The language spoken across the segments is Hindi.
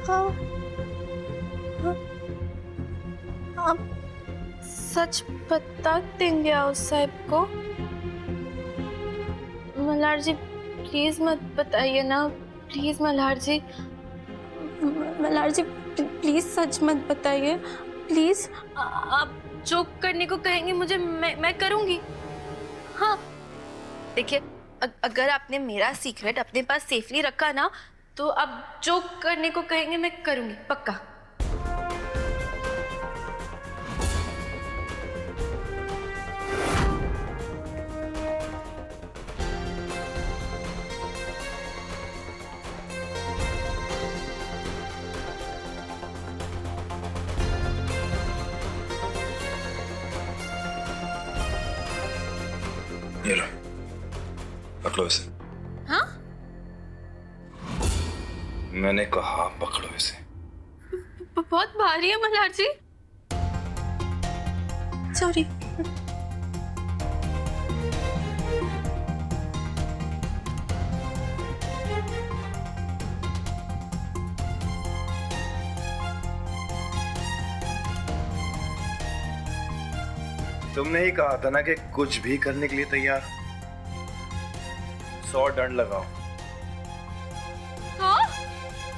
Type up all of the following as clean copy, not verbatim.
हाँ, हाँ, आप सच बता देंगे उस साहब को? मल्हार जी प्लीज मत बताइए ना, प्लीज मल्हार जी। मल्हार जी प्लीज सच मत बताइए, प्लीज। आप जो करने को कहेंगे मुझे, मैं करूंगी। हाँ देखिए, अगर आपने मेरा सीक्रेट अपने पास सेफली रखा ना, तो आप जो करने को कहेंगे मैं करूंगी, पक्का। ये लो, पकड़ो इसे। हाँ? मैंने कहा पकड़ो इसे। बहुत भारी है मल्हार जी, सॉरी। तुमने ही कहा था ना कि कुछ भी करने के लिए तैयार। 100 दंड लगाओ। हाँ?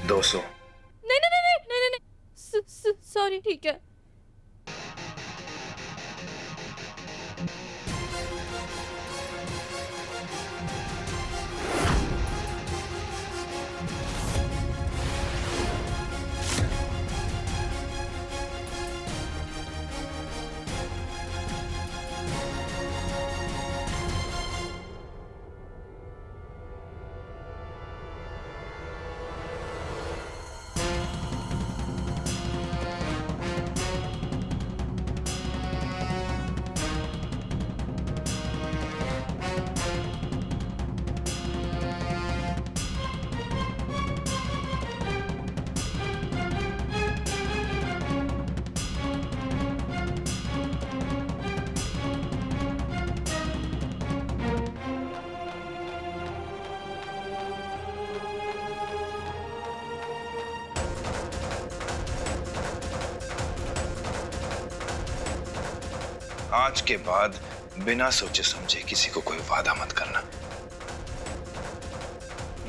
200। नहीं नहीं नहीं नहीं नहीं नहीं, सॉरी, ठीक है। आज के बाद बिना सोचे समझे किसी को कोई वादा मत करना।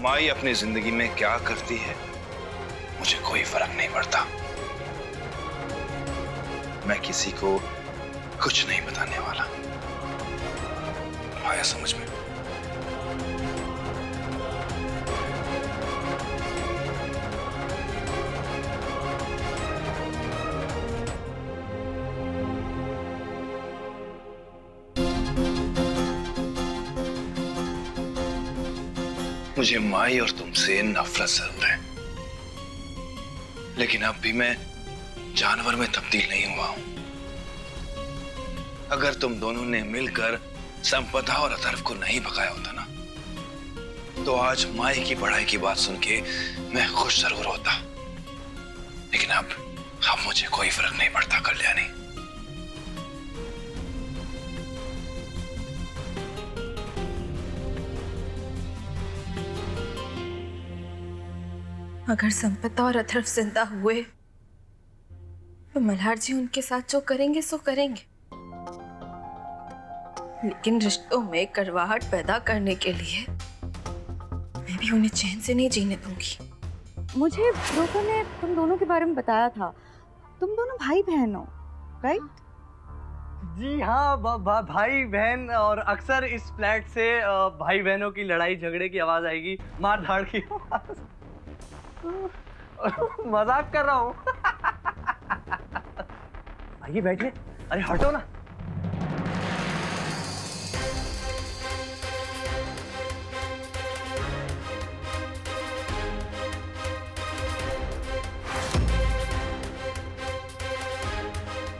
माई अपनी जिंदगी में क्या करती है मुझे कोई फर्क नहीं पड़ता। मैं किसी को कुछ नहीं बताने वाला। आया समझ में? मुझे माई और तुमसे नफरत जरूर है, लेकिन अब भी मैं जानवर में तब्दील नहीं हुआ हूं। अगर तुम दोनों ने मिलकर संपदा और अथर्व को नहीं भगाया होता ना, तो आज माई की पढ़ाई की बात सुन के मैं खुश जरूर होता। लेकिन अब मुझे कोई फर्क नहीं पड़ता कल्याणी। अगर संपदा और अथर्व जिंदा हुए तो मल्हार जी उनके साथ जो करेंगे सो करेंगे, लेकिन रिश्तों में कड़वाहट पैदा करने के लिए मैं भी उन्हें चैन से नहीं जीने दूंगी। मुझे ब्रोकर ने तुम दोनों के बारे में बताया था, तुम दोनों भाई बहन हो, राइट? जी हाँ, भाई बहन। और अक्सर इस फ्लैट से भाई बहनों की लड़ाई झगड़े की आवाज आएगी, मार धाड़ की आवाज। मजाक कर रहा हूँ। आइए बैठिए। अरे हटो ना।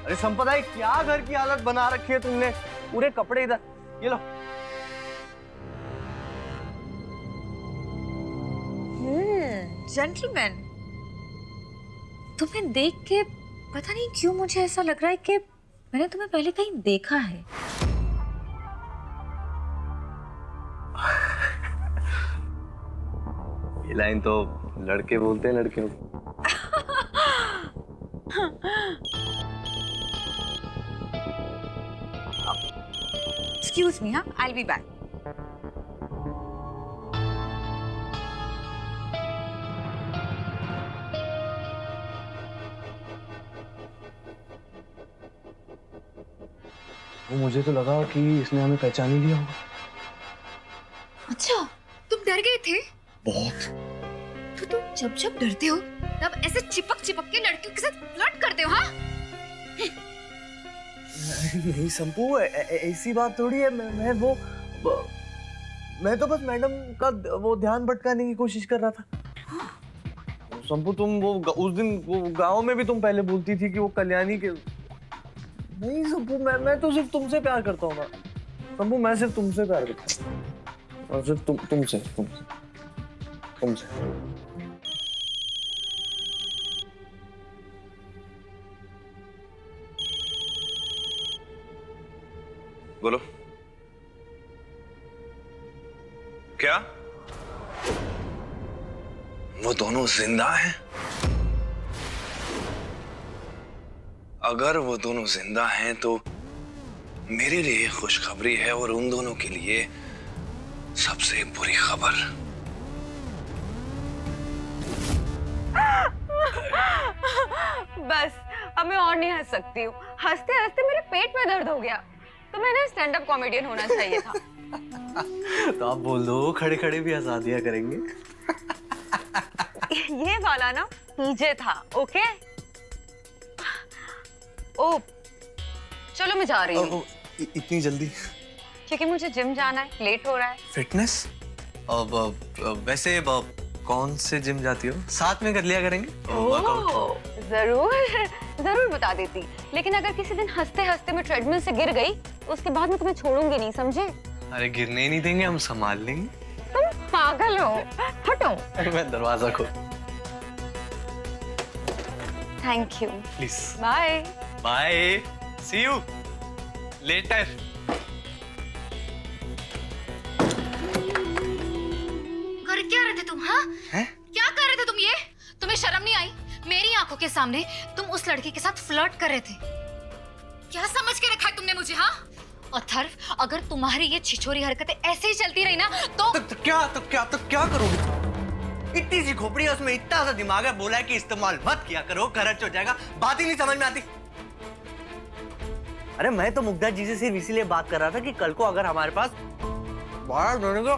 अरे संपदा, क्या घर की हालत बना रखी है तुमने? पूरे कपड़े इधर, ये लो। जेंटलमैन, तुम्हें देख के पता नहीं क्यों मुझे ऐसा लग रहा है कि मैंने तुम्हें पहले कहीं देखा है। ये लाइन तो लड़के बोलते हैं लड़कियों को। एक्सक्यूज मी, हाँ, आई विल बी बैक। वो मुझे तो लगा कि इसने हमें पहचान ही लिया होगा। अच्छा, तुम डर गए थे? बहुत। तो तुम जब जब डरते हो तब ऐसे चिपक चिपक के लड़कियों के साथ फ्लर्ट करते हो, हाँ? नहीं संपू, ऐसी बात थोड़ी है। मैं तो बस मैडम का वो ध्यान भटकाने की कोशिश कर रहा था। संपू, तुम वो उस दिन वो गांव में भी तुम पहले बोलती थी कि वो कल्याणी के। नहीं संपू, मैं तो सिर्फ तुमसे प्यार करता हूँ ना संपू, मैं सिर्फ तुमसे प्यार करता हूँ और सिर्फ तुमसे। बोलो। क्या वो दोनों जिंदा हैं? अगर वो दोनों जिंदा हैं तो मेरे लिए खुशखबरी है और उन दोनों के लिए सबसे बुरी खबर। बस अब मैं और नहीं हंस सकती हूँ। हंसते हंसते मेरे पेट में दर्द हो गया। तो मैंने स्टैंड अप कॉमेडियन होना चाहिए था। तो आप बोल दो, खड़े खड़े भी हंसा दिया करेंगे। ये वाला ना पीछे था, ओके? ओ, चलो मैं जा रही हूँ। इतनी जल्दी? क्योंकि मुझे जिम जाना है, लेट हो रहा है। फिटनेस? वैसे कौन से जिम जाती हो? साथ में कर लिया करेंगे वर्कआउट। जरूर बता देती। लेकिन अगर किसी दिन हंसते हंसते मैं ट्रेडमिल से गिर गई तो उसके बाद मैं तुम्हें छोड़ूंगी नहीं, समझे? अरे गिरने ही नहीं देंगे, हम संभाल लेंगे। तुम पागल हो, हटो। मैं दरवाजा खोल। Thank you. Please. Bye. Bye, see you later. कर क्या रहे थे तुम, हाँ? हैं? क्या कर रहे थे तुम ये? तुम्हें शर्म नहीं आई? मेरी आंखों के सामने तुम उस लड़की के साथ फ्लर्ट कर रहे थे। क्या समझ के रखा है तुमने मुझे, हाँ? अथर्व, अगर तुम्हारी ये छिछोरी हरकतें ऐसे ही चलती रही ना तो क्या करोगे? इतनी सी खोपड़ी है, उसमें इतना सा दिमाग है, बोला है कि इस्तेमाल मत किया करो, खर्च हो जाएगा। बात ही नहीं समझ में आती। अरे मैं तो मुग्धा जी से सिर्फ इसीलिए बात कर रहा था कि कल को अगर हमारे पास बाहर जाने को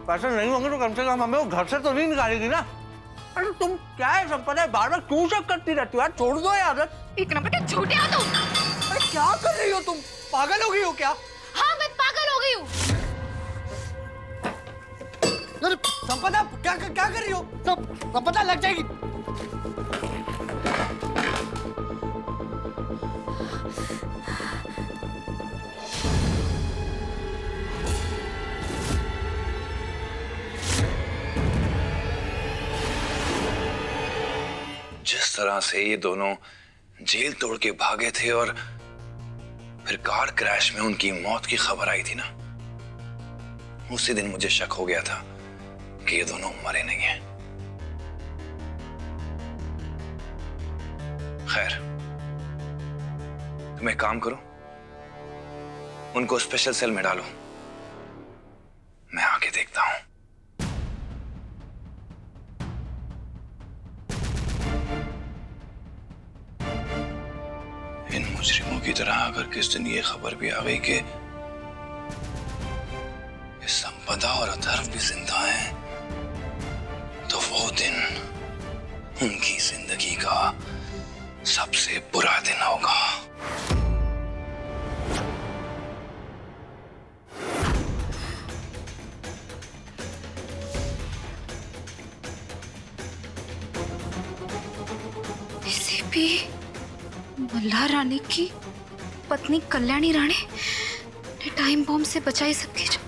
पैसे नहीं होंगे तो कम से कम हमें वो घर से तो नहीं निकालेगी ना। अरे तुम क्या है संपदा, बार बार क्यों शक करती रहती हो यार? छोड़ दो ये आदत। एक नंबर के झूठे हो तुम। अरे क्या कर रही हो तुम? पागल हो गई हो क्या? हाँ, मैं पागल हो गई हूँ। अरे संपदा, क्या कर रही हो? संपदा लग जाएगी। जिस तरह से ये दोनों जेल तोड़ के भागे थे और फिर कार क्रैश में उनकी मौत की खबर आई थी ना, उसी दिन मुझे शक हो गया था कि ये दोनों मरे नहीं हैं। खैर, तुम एक काम करो, उनको स्पेशल सेल में डालो, मैं आके देखता हूं। इन मुजरिमों की तरह अगर किस दिन ये खबर भी आ गई कि संपदा और अथर्व भी जिंदा हैं, तो वो दिन उनकी जिंदगी का सबसे बुरा दिन होगा। एसीपी मल्हार रानी की पत्नी कल्याणी रानी ने टाइम बॉम्ब से बचाई सबकी जान।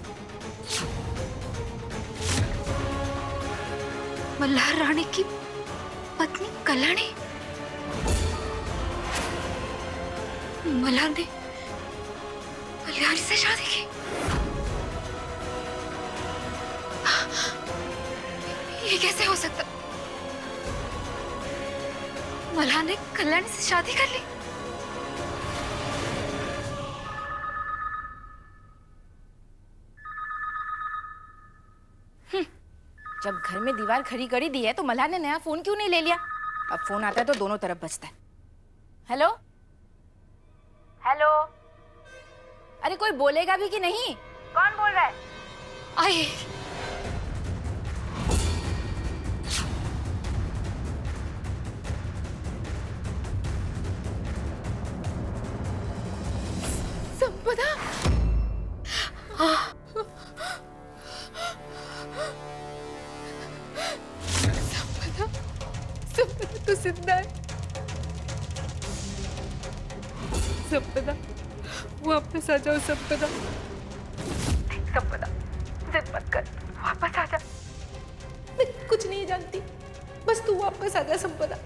मल्हार रानी की पत्नी कल्याणी, मल्हार ने कल्याणी से शादी की। ये कैसे हो सकता? मल्हार ने कल्याणी से शादी कर ली? जब घर में दीवार खड़ी कर दी है तो मल्हार ने नया फोन क्यों नहीं ले लिया? अब फोन आता है तो दोनों तरफ बजता है। हेलो हेलो, अरे कोई बोलेगा भी कि नहीं? कौन बोल रहा है? आए संपदा, संपदा तो जिंदा है। संपदा, वापस आ जाओ संपदा। संपदा, जिद मत कर, वापस आ जा। मैं कुछ नहीं जानती, बस तू वापस आ जा संपदा।